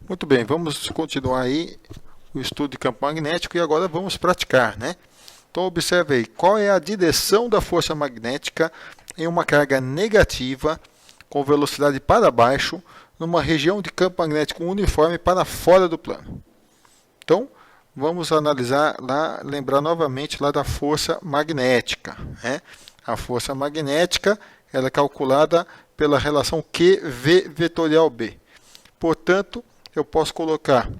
Muito bem, vamos continuar aí o estudo de campo magnético e agora vamos praticar, né? Então observe aí, qual é a direção da força magnética em uma carga negativa com velocidade para baixo numa região de campo magnético uniforme para fora do plano. Então, vamos analisar lá, lembrar novamente lá da força magnética, né? A força magnética ela é calculada pela relação QV vetorial B. Portanto, eu posso colocar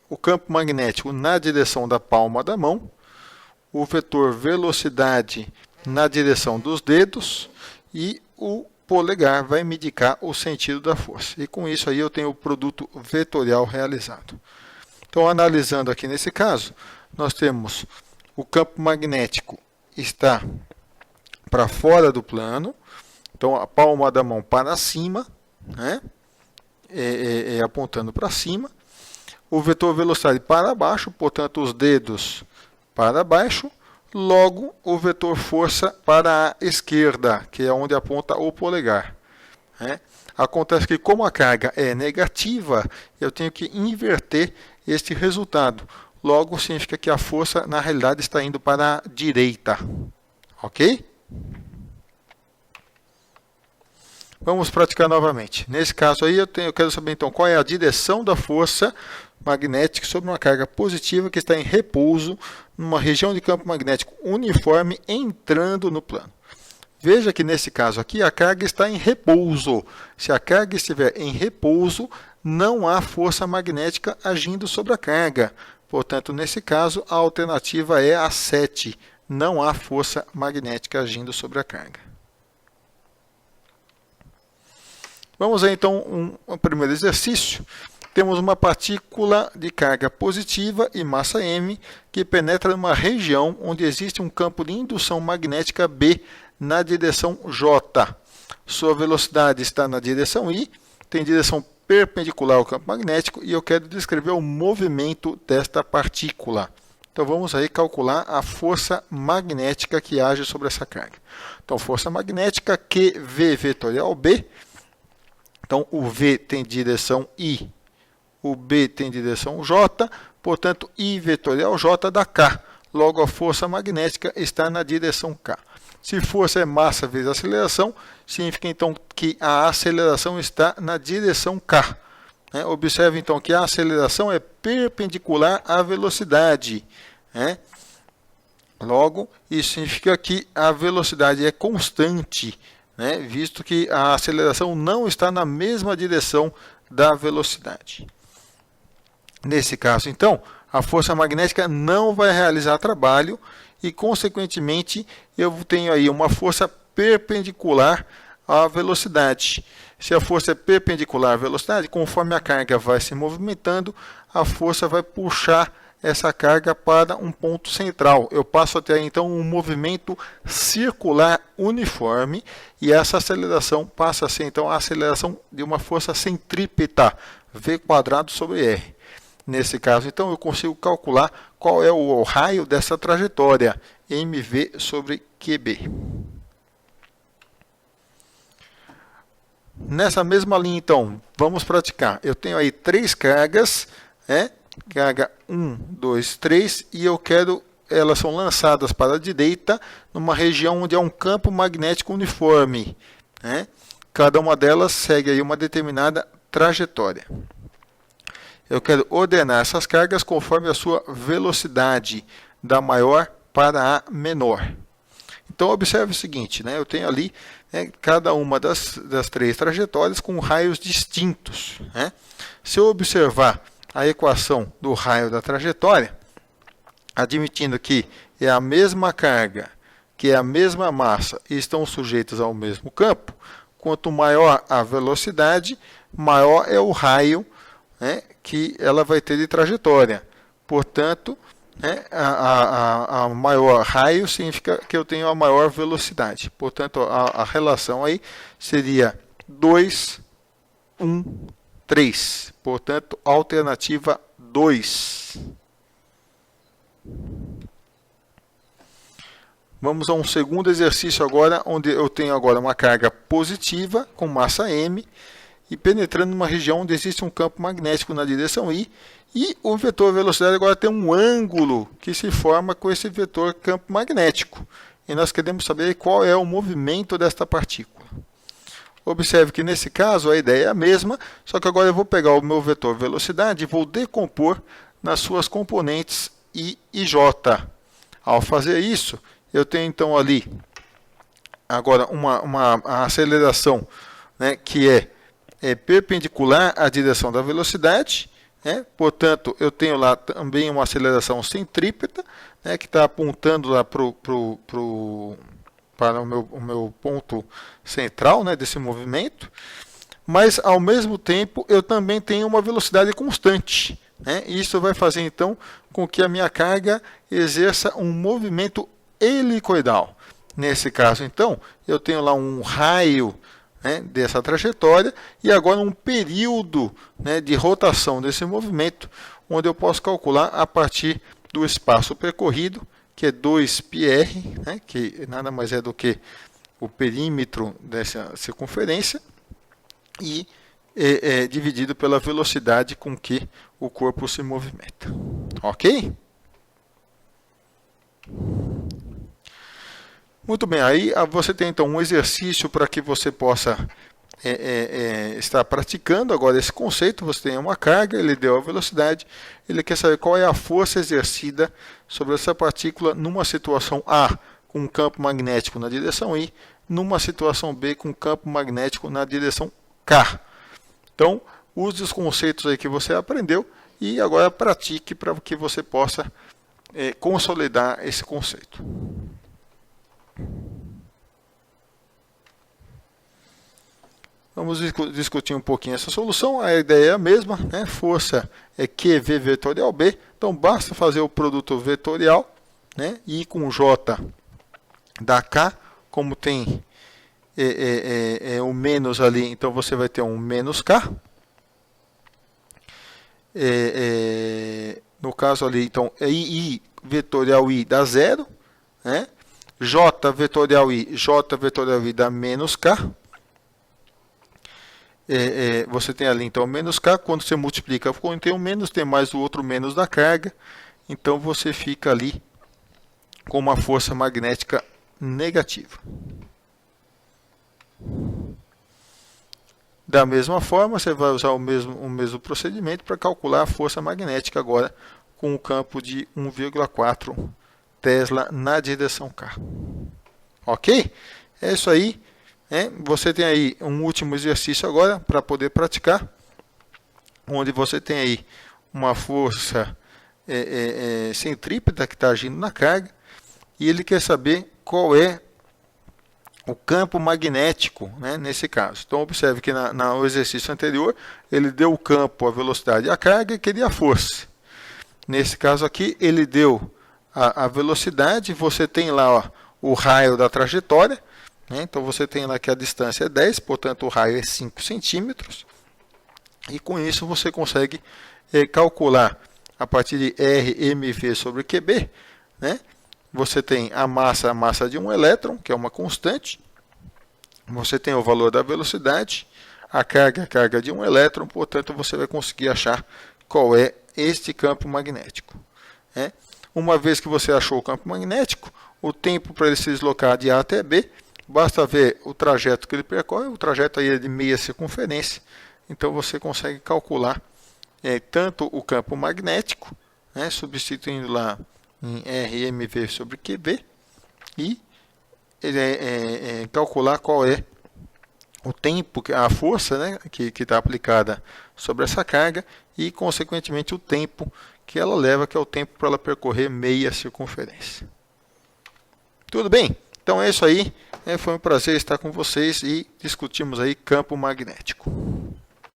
o campo magnético na direção da palma da mão, o vetor velocidade na direção dos dedos e o polegar vai me indicar o sentido da força. E com isso aí eu tenho o produto vetorial realizado. Então, analisando aqui nesse caso, nós temos o campo magnético está para fora do plano, então a palma da mão para cima, né? Apontando para cima, o vetor velocidade para baixo, portanto os dedos para baixo, logo o vetor força para a esquerda, que é onde aponta o polegar, né? Acontece que como a carga é negativa, eu tenho que inverter este resultado, logo significa que a força na realidade está indo para a direita, ok? Vamos praticar novamente. Nesse caso aí, eu quero saber então qual é a direção da força magnética sobre uma carga positiva que está em repouso numa região de campo magnético uniforme entrando no plano. Veja que nesse caso aqui a carga está em repouso. Se a carga estiver em repouso, não há força magnética agindo sobre a carga. Portanto, nesse caso, a alternativa é a 7. Não há força magnética agindo sobre a carga. Vamos aí, então, um primeiro exercício. Temos uma partícula de carga positiva e massa m que penetra numa região onde existe um campo de indução magnética B na direção J. Sua velocidade está na direção I, tem direção perpendicular ao campo magnético e eu quero descrever o movimento desta partícula. Então vamos aí calcular a força magnética que age sobre essa carga. Então força magnética QV vetorial B. Então, o V tem direção I, o B tem direção J, portanto, I vetorial J dá K. Logo, a força magnética está na direção K. Se força é massa vezes aceleração, significa então que a aceleração está na direção K. Observe então que a aceleração é perpendicular à velocidade. Logo, isso significa que a velocidade é constante, visto que a aceleração não está na mesma direção da velocidade. Nesse caso, então, a força magnética não vai realizar trabalho e, consequentemente, eu tenho aí uma força perpendicular à velocidade. Se a força é perpendicular à velocidade, conforme a carga vai se movimentando, a força vai puxar essa carga para um ponto central. Eu passo a ter então um movimento circular uniforme e essa aceleração passa a ser então a aceleração de uma força centrípeta, V quadrado sobre R. Nesse caso, então, eu consigo calcular qual é o raio dessa trajetória, mv sobre qb. Nessa mesma linha, então, vamos praticar. Eu tenho aí 3 cargas, carga 1, 2, 3, e eu quero, elas são lançadas para a direita, numa região onde há um campo magnético uniforme. Cada uma delas segue aí uma determinada trajetória. Eu quero ordenar essas cargas conforme a sua velocidade, da maior para a menor. Então, observe o seguinte, eu tenho ali cada uma das 3 trajetórias com raios distintos. Se eu observar a equação do raio da trajetória, admitindo que é a mesma carga, que é a mesma massa e estão sujeitos ao mesmo campo, quanto maior a velocidade, maior é o raio que ela vai ter de trajetória. Portanto, a maior raio significa que eu tenho a maior velocidade. Portanto, a relação aí seria 2, 1, 3. Portanto, alternativa 2. Vamos a um segundo exercício agora, onde eu tenho agora uma carga positiva com massa m e penetrando numa região onde existe um campo magnético na direção I, e o vetor velocidade agora tem um ângulo que se forma com esse vetor campo magnético. E nós queremos saber qual é o movimento desta partícula. Observe que nesse caso a ideia é a mesma, só que agora eu vou pegar o meu vetor velocidade e vou decompor nas suas componentes I e J. Ao fazer isso, eu tenho então ali agora uma aceleração, né, que é perpendicular à direção da velocidade, né? Portanto, eu tenho lá também uma aceleração centrípeta, né, que está apontando lá para o meu ponto central, né, desse movimento, mas ao mesmo tempo eu também tenho uma velocidade constante, né? Isso vai fazer então com que a minha carga exerça um movimento helicoidal. Nesse caso então, eu tenho lá um raio, né, dessa trajetória e agora um período, né, de rotação desse movimento, onde eu posso calcular a partir do espaço percorrido, que é 2πr, né, que nada mais é do que o perímetro dessa circunferência, e dividido pela velocidade com que o corpo se movimenta. Ok? Muito bem, aí você tem então um exercício para que você possa estar praticando agora esse conceito. Você tem uma carga, ele deu a velocidade, ele quer saber qual é a força exercida sobre essa partícula numa situação A com um campo magnético na direção I, numa situação B com um campo magnético na direção K. Então, use os conceitos aí que você aprendeu e agora pratique para que você possa consolidar esse conceito. Vamos discutir um pouquinho essa solução. A ideia é a mesma, né? Força é QV vetorial B. Então, basta fazer o produto vetorial, né? I com J da K, como tem o menos ali, então você vai ter um menos K. No caso ali, então, I vetorial I dá 0, né? J vetorial I dá menos K. Você tem ali então menos K, quando você multiplica com tem um menos, tem mais o outro menos da carga, então você fica ali com uma força magnética negativa. Da mesma forma, você vai usar o mesmo procedimento para calcular a força magnética agora com o campo de 1,4 Tesla na direção K. Ok? É isso aí. Você tem aí um último exercício agora para poder praticar, onde você tem aí uma força centrípeta que está agindo na carga, e ele quer saber qual é o campo magnético, né, nesse caso. Então, observe que no exercício anterior, ele deu o campo, a velocidade e a carga e queria a força. Nesse caso aqui, ele deu a velocidade, você tem lá, ó, o raio da trajetória, né? Então, você tem lá que a distância é 10, portanto, o raio é 5 centímetros. E com isso, você consegue calcular a partir de RmV sobre QB, né? Você tem a massa de um elétron, que é uma constante. Você tem o valor da velocidade, a carga de um elétron, portanto, você vai conseguir achar qual é este campo magnético, né? Uma vez que você achou o campo magnético, o tempo para ele se deslocar de A até B, basta ver o trajeto que ele percorre, o trajeto aí é de meia circunferência, então você consegue calcular tanto o campo magnético, né, substituindo lá em RmV sobre QB, e calcular qual é o tempo, a força, né, que está aplicada sobre essa carga, e consequentemente o tempo que ela leva, que é o tempo para ela percorrer meia circunferência. Tudo bem? Então é isso aí. Foi um prazer estar com vocês e discutimos aí campo magnético.